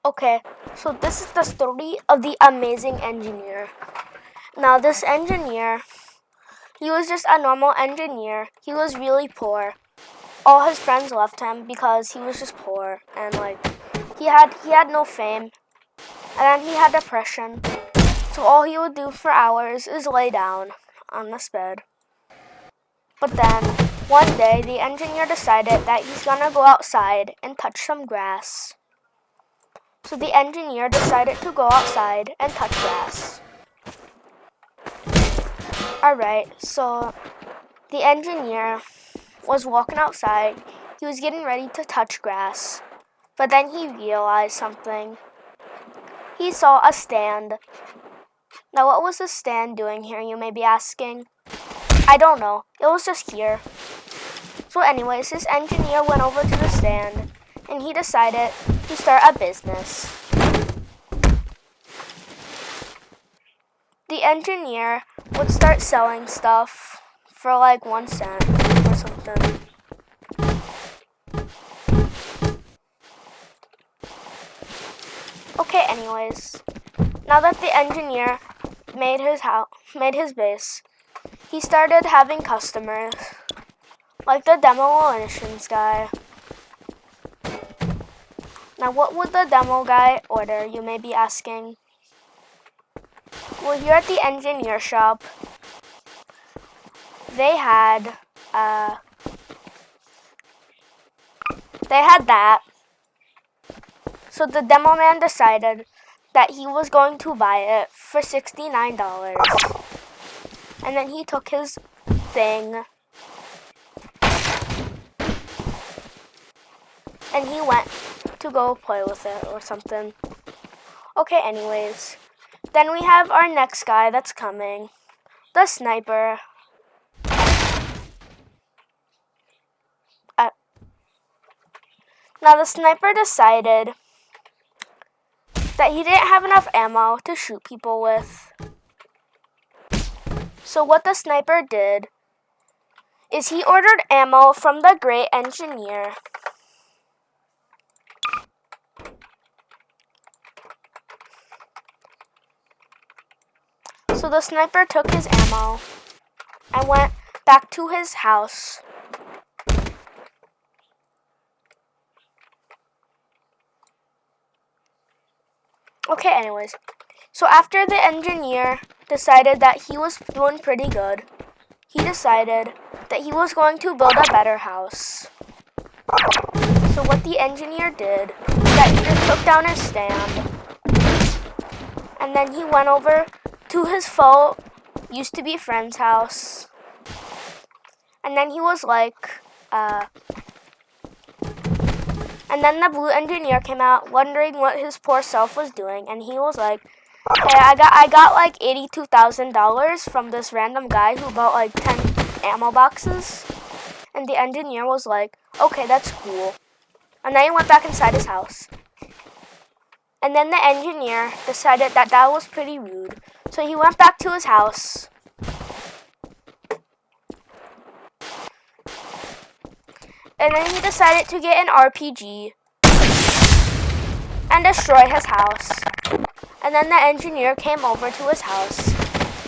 Okay, so this is the story of the amazing engineer. Now, this engineer, he was just a normal engineer. He was really poor. All his friends left him because he was just poor and he had no fame. And then he had depression. So all he would do for hours is lay down on this bed. But then one day the engineer decided that he's gonna go outside and touch some grass. So the engineer decided to go outside and touch grass. Alright, so the engineer was walking outside. He was getting ready to touch grass. But then he realized something. He saw a stand. Now what was the stand doing here, you may be asking? I don't know. It was just here. So anyways, this engineer went over to the stand and he decided to start a business. The engineer would start selling stuff for like 1 cent or something. Okay, anyways, now that the engineer made his base, he started having customers, like the demolitions guy. Now, what would the demo guy order, you may be asking? Well, here at the engineer shop, they had that. So the demo man decided that he was going to buy it for $69. And then he took his thing and he went to go play with it or something. Okay, anyways. Then we have our next guy that's coming. The sniper. Now the sniper decided that he didn't have enough ammo to shoot people with. So what the sniper did is he ordered ammo from the great engineer. So the sniper took his ammo and went back to his house. Okay, anyways. So after the engineer decided that he was doing pretty good, he decided that he was going to build a better house. So what the engineer did was that he just took down his stand and then he went over to his used to be friend's house. And then he was like, and then the blue engineer came out wondering what his poor self was doing. And he was like, hey, I got like $82,000 from this random guy who bought like 10 ammo boxes. And the engineer was like, okay, that's cool. And then he went back inside his house. And then the engineer decided that that was pretty rude. So he went back to his house. And then he decided to get an RPG and destroy his house. And then the engineer came over to his house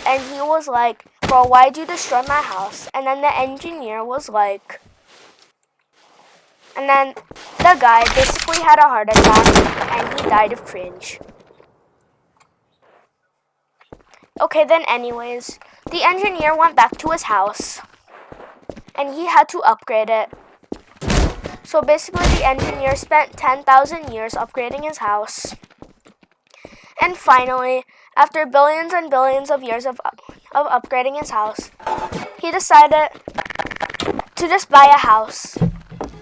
and he was like, bro, why'd you destroy my house? And then the engineer was like, and then the guy basically had a heart attack and he died of cringe. Okay, then anyways, the engineer went back to his house and he had to upgrade it. So basically the engineer spent 10,000 years upgrading his house. And finally, after billions and billions of years of upgrading his house, he decided to just buy a house.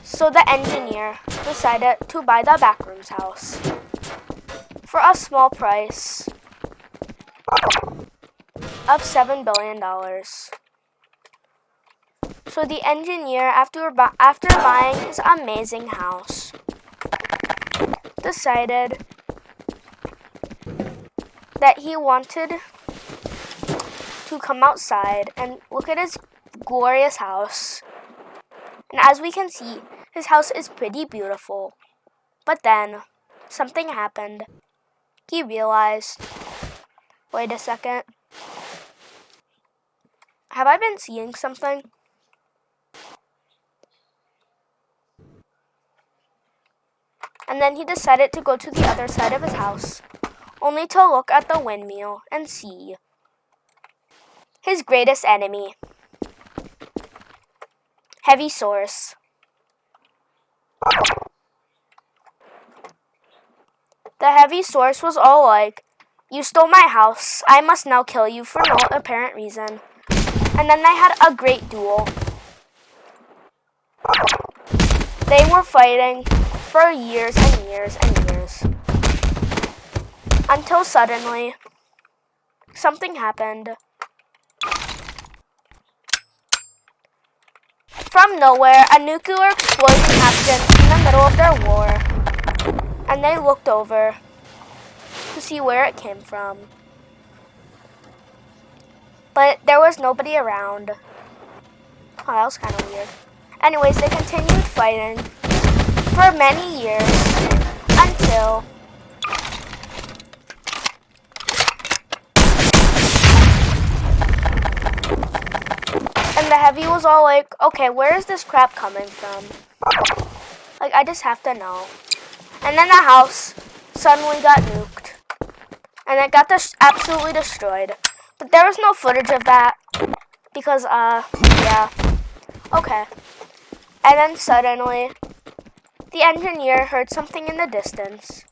So the engineer decided to buy the backrooms house for a small price of $7 billion. So the engineer, after buying his amazing house, decided that he wanted to come outside and look at his glorious house. And as we can see, his house is pretty beautiful. But then, something happened. He realized, wait a second. Have I been seeing something? And then he decided to go to the other side of his house, only to look at the windmill and see his greatest enemy, Heavy Source. The Heavy Source was all like, "You stole my house. I must now kill you for no apparent reason." And then they had a great duel. They were fighting for years and years and years. Until suddenly, something happened. From nowhere, a nuclear explosion happened in the middle of their war. And they looked over to see where it came from. But there was nobody around. Oh, that was kind of weird. Anyways, they continued fighting for many years until and the Heavy was all like, "Okay, where is this crap coming from? Like, I just have to know." And then the house suddenly got nuked. And it got absolutely destroyed. But there was no footage of that. Because, yeah. Okay. And then suddenly, the engineer heard something in the distance.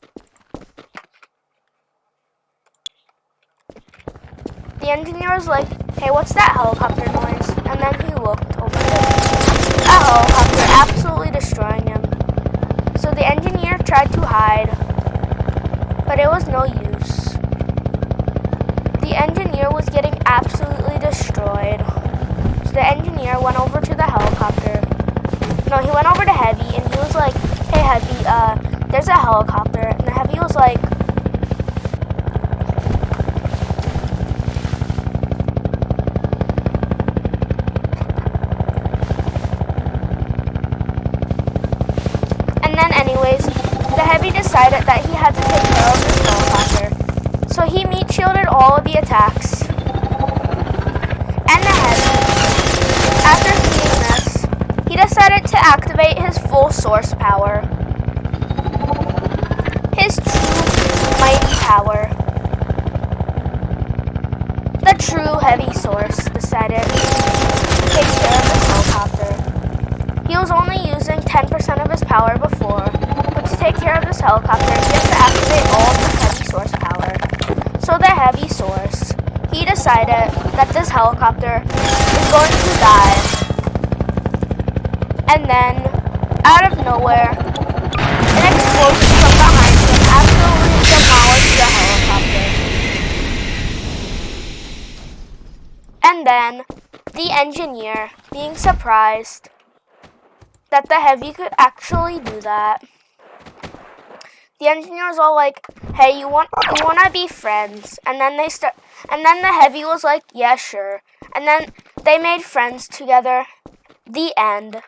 The engineer was like, "Hey, what's that helicopter noise?" And then he looked over it. A helicopter absolutely destroying him. So the engineer tried to hide, but it was no use. The engineer was getting absolutely destroyed. So the engineer went over to the helicopter. No, he went over to Heavy and he was like, "Hey Heavy, there's a helicopter." And the Heavy was like, anyways, the Heavy decided that he had to take care of this helicopter. So he meat shielded all of the attacks. And the Heavy, after seeing this, he decided to activate his full source power. His true mighty power. The true Heavy Source decided to take care of this helicopter. He was only using 10% of his power before, but to take care of this helicopter, he has to activate all of the Heavy Source power. So the Heavy Source, he decided that this helicopter is going to die. And then, out of nowhere, an explosion from behind him absolutely demolished the helicopter. And then, the engineer, being surprised that the Heavy could actually do that. The engineer was all like, "Hey, you wanna be friends?" And then the Heavy was like, "Yeah, sure." And then they made friends together. The end.